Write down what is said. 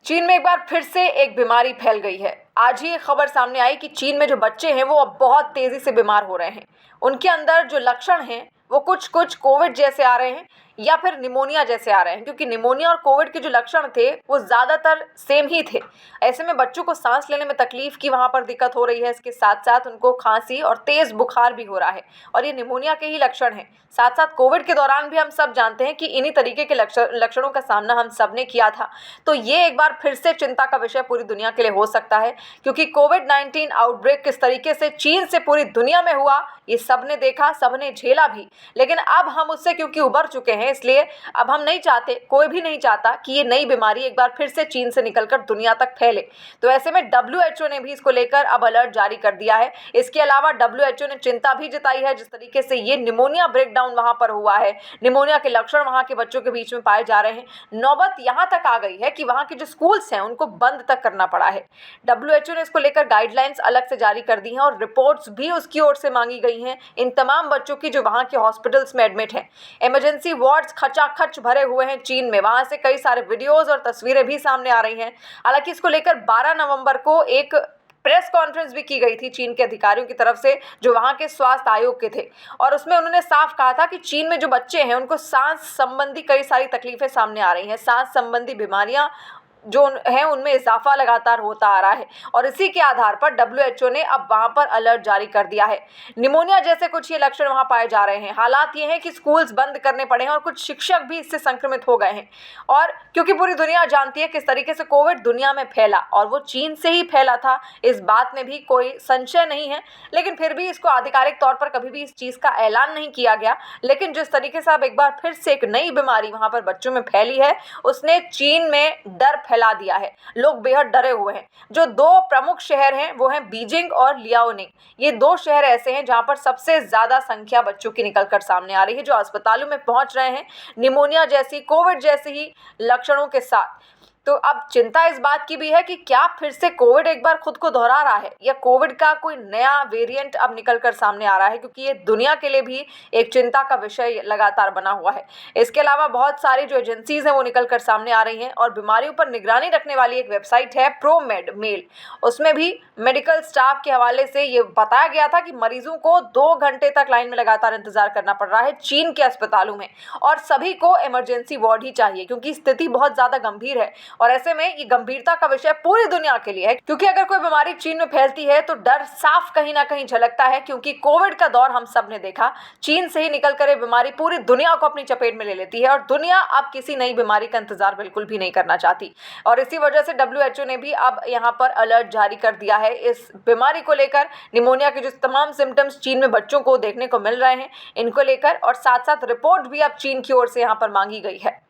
चीन में एक बार फिर से एक बीमारी फैल गई है। आज ही एक खबर सामने आई कि चीन में जो बच्चे हैं वो अब बहुत तेजी से बीमार हो रहे हैं। उनके अंदर जो लक्षण हैं वो कुछ कुछ कोविड जैसे आ रहे हैं या फिर निमोनिया जैसे आ रहे हैं, क्योंकि निमोनिया और कोविड के जो लक्षण थे वो ज़्यादातर सेम ही थे। ऐसे में बच्चों को सांस लेने में तकलीफ की वहाँ पर दिक्कत हो रही है। इसके साथ साथ उनको खांसी और तेज़ बुखार भी हो रहा है और ये निमोनिया के ही लक्षण हैं। साथ साथ कोविड के दौरान भी हम सब जानते हैं कि इन्हीं तरीके के लक्षणों का सामना हम सब ने किया था। तो ये एक बार फिर से चिंता का विषय पूरी दुनिया के लिए हो सकता है, क्योंकि कोविड-19 आउटब्रेक किस तरीके से चीन से पूरी दुनिया में हुआ ये सब ने देखा, सब ने झेला भी। लेकिन अब हम उससे क्योंकि उबर चुके हैं, इसलिए अब हम नहीं चाहते, कोई भी नहीं चाहता कि ये नई बीमारी एक बार फिर से चीन से निकलकर दुनिया तक फैले। तो ऐसे में WHO ने भी इसको लेकर अब अलर्ट जारी कर दिया है। इसके अलावा WHO ने चिंता भी जताई है जिस तरीके से ये निमोनिया ब्रेकडाउन वहां पर हुआ है, निमोनिया के लक्षण वहां के बच्चों के बीच में पाए जा रहे हैं। नौबत यहां तक आ गई है कि वहां के जो स्कूल्स हैं उनको बंद तक करना पड़ा है। WHO ने इसको लेकर गाइडलाइंस अलग से जारी कर दी हैं और रिपोर्ट्स भी उसकी ओर से मांगी गई हैं इन तमाम बच्चों की जो वहां के हॉस्पिटल्स में एडमिट हैं। इमरजेंसी वार्ड्स खचाखच भरे हुए हैं चीन में। वहां से कई सारे वीडियोस और तस्वीरें भी सामने आ रही हैं। हालांकि इसको लेकर 12 नवंबर को एक प्रेस कॉन्फ्रेंस भी की गई थी चीन के अधिकारियों की तरफ से, जो वहां के स्वास्थ्य आयोग के थे, और उसमें उन्होंने साफ कहा था कि चीन में जो बच्चे हैं उनको सांस संबंधी कई सारी तकलीफें सामने आ रही हैं। सांस संबंधी बीमारियां जो हैं उनमें इजाफा लगातार होता आ रहा है और इसी के आधार पर WHO ने अब वहां पर अलर्ट जारी कर दिया है। निमोनिया जैसे कुछ ये लक्षण वहां पाए जा रहे हैं। हालात ये हैं कि स्कूल्स बंद करने पड़े हैं और कुछ शिक्षक भी इससे संक्रमित हो गए हैं। और क्योंकि पूरी दुनिया जानती है किस तरीके से कोविड दुनिया में फैला और वो चीन से ही फैला था, इस बात में भी कोई संशय नहीं है। लेकिन फिर भी इसको आधिकारिक तौर पर कभी भी इस चीज़ का ऐलान नहीं किया गया। लेकिन जिस तरीके से अब एक बार फिर से एक नई बीमारी वहां पर बच्चों में फैली है, उसने चीन में डर फैला दिया है। लोग बेहद डरे हुए हैं। जो दो प्रमुख शहर हैं वो हैं बीजिंग और लियाओनिंग। ये दो शहर ऐसे हैं जहां पर सबसे ज्यादा संख्या बच्चों की निकलकर सामने आ रही है, जो अस्पतालों में पहुंच रहे हैं निमोनिया जैसी, कोविड जैसे ही लक्षणों के साथ। तो अब चिंता इस बात की भी है कि क्या फिर से कोविड एक बार खुद को दोहरा रहा है या कोविड का कोई नया वेरिएंट अब निकलकर सामने आ रहा है, क्योंकि ये दुनिया के लिए भी एक चिंता का विषय लगातार बना हुआ है। इसके अलावा बहुत सारी जो एजेंसीज हैं वो निकलकर सामने आ रही हैं और बीमारियों पर निगरानी रखने वाली एक वेबसाइट है प्रोमेड मेल, उसमें भी मेडिकल स्टाफ के हवाले से ये बताया गया था कि मरीजों को 2 घंटे तक लाइन में लगातार इंतजार करना पड़ रहा है चीन के अस्पतालों में, और सभी को इमरजेंसी वार्ड ही चाहिए क्योंकि स्थिति बहुत ज़्यादा गंभीर है। और ऐसे में ये गंभीरता का विषय पूरी दुनिया के लिए है, क्योंकि अगर कोई बीमारी चीन में फैलती है तो डर साफ कहीं ना कहीं झलकता है, क्योंकि कोविड का दौर हम सब ने देखा, चीन से ही निकलकर ये बीमारी पूरी दुनिया को अपनी चपेट में ले लेती है और दुनिया अब किसी नई बीमारी का इंतजार बिल्कुल भी नहीं करना चाहती। और इसी वजह से WHO ने भी अब यहाँ पर अलर्ट जारी कर दिया है इस बीमारी को लेकर। निमोनिया के जो तमाम सिम्टम्स चीन में बच्चों को देखने को मिल रहे हैं, इनको लेकर, और साथ साथ रिपोर्ट भी अब चीन की ओर से यहाँ पर मांगी गई है।